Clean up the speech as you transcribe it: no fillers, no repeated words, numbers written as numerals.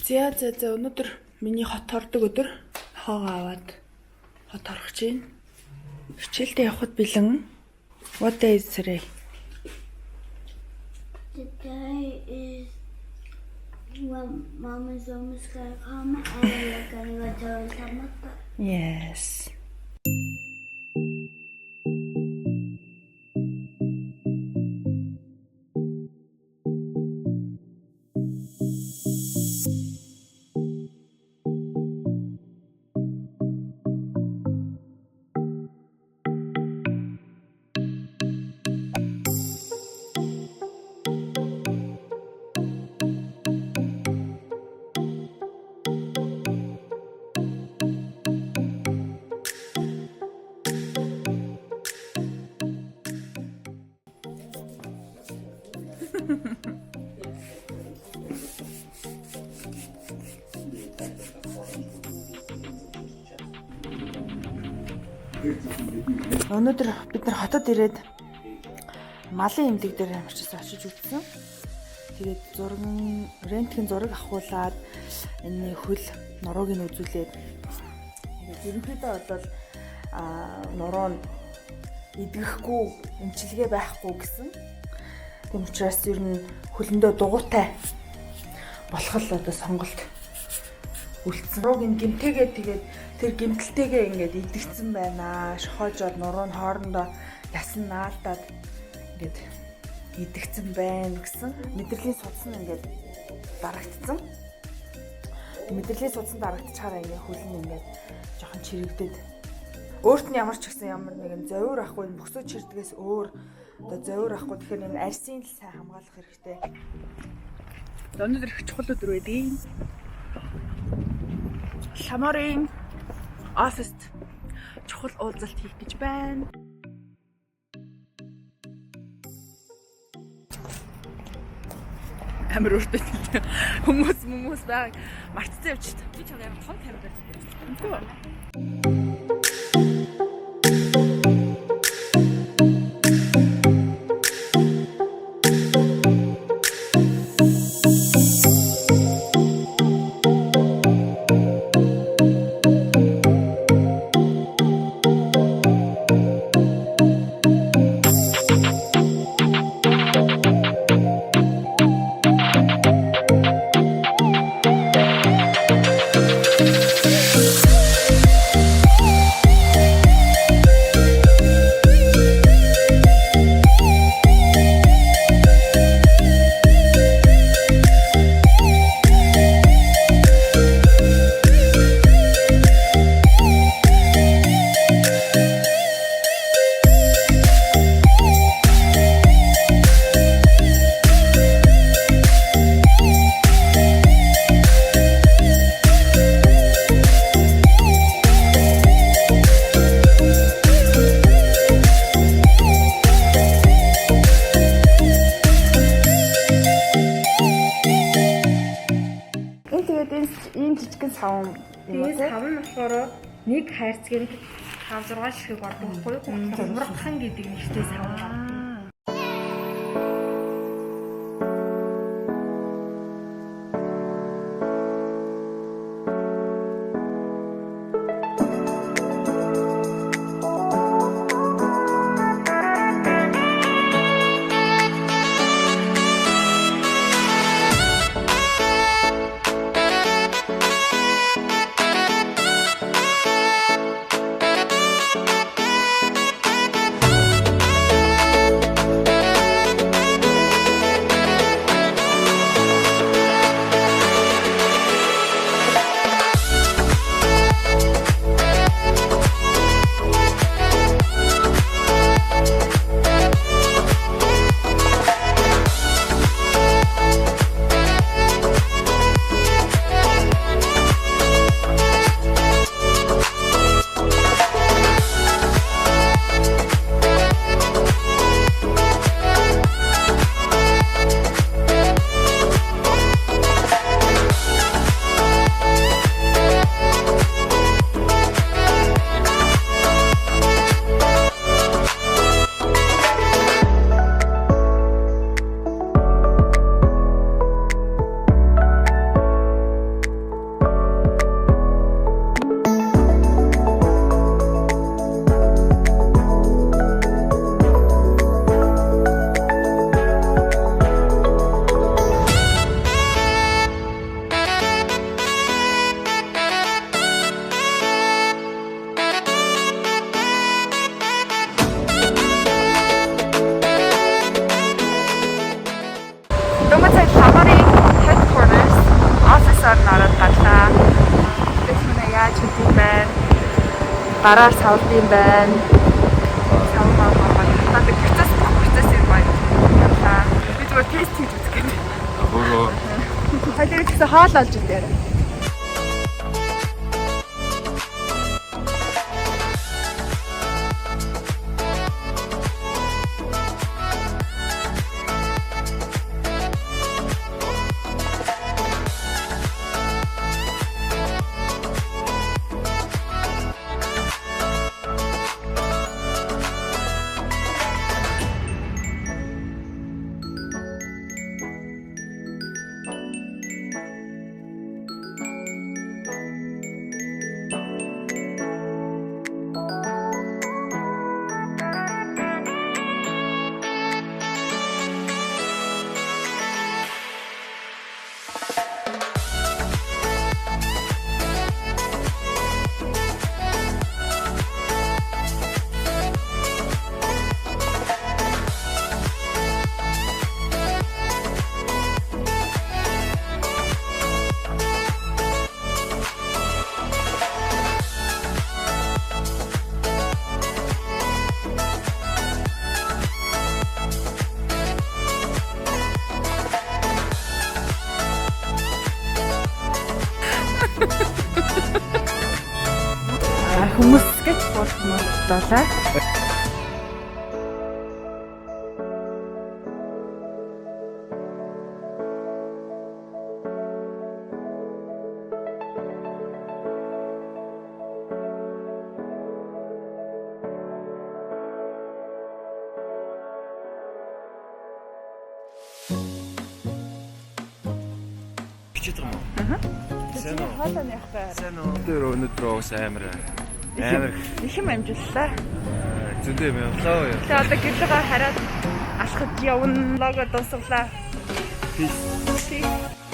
За өнөөдөр миний хот ордог өдөр хоогоо аваад хот орох гэж байна. Хичээлдээ явхад бэлэн. What day is today? Today is when Mom is almost gonna come and we're gonna go to Lhamour-iin. Yes. Өнөөдөр бид нар хотод ирээд малын эмнэлэг дээр амарчсан очиж үзсэн. Тэгээд рентген зураг авахуулаад энэ хөл нурууг нь үзүүлээд ингээд ерөнхийдөө бол нуруу нь идгэхгүй, эмчилгээ байхгүй гэсэн. Тийм учраас ер нь хөлөндөө дугуйтай болох л одоо сонголт үлдсэн. Нурууг нь гэмтээгээд тэгээд тэр гэмтэлтэйгээ ингээд идэгцэн байна. Шохоожоод нуруу нь хоорондоо ясан наалдаад ингээд идэгцэн байна гэсэн мэдрэлийн судас нь ингээд дарагдсан. Мэдрэлийн судас нь дарагдчихаараа ингээд хөл нь ингээд жоохон чирэгдээд өөрт нь ямар ч гэсэн ямар нэгэн зовир ахгүй бөксөө чирдгээс өөр одоо зовир ахгүй тэгэхээр энэ арьсын л сайн хамгаалах хэрэгтэй. Өнөөдөр их чухал өдөр байдیں۔ Lhamour-iin оффист чухал уулзалт хийх гэж байна. Амар өртөд хүмүүс байг мартцсан явж та. Би ч амар том камераар зүгтээ. Тэгээд сав нь болохоор нэг хайрцгийг 5-6 ширхэг ордог байхгүй юу? Ургахан гэдэг нэртэй сав байна. гараар савлын байна. Савмаа гадаад процесс юм байна. Би зүгээр тест хийж үзэх гэж. Өөрөө Хоёул гэсэн хоол олж ирдээ. Хүмүүс скетчборд модолоо. Сайн уу? Хоолойн явах бай. Сайн уу? Өнөөдөр уус амар Их юм амжилтлаа. зөндөө явлаа. Тэгээ одоо гэлэгээ хараад алхаж явна. Лого дуусглаа. Peace. Peace.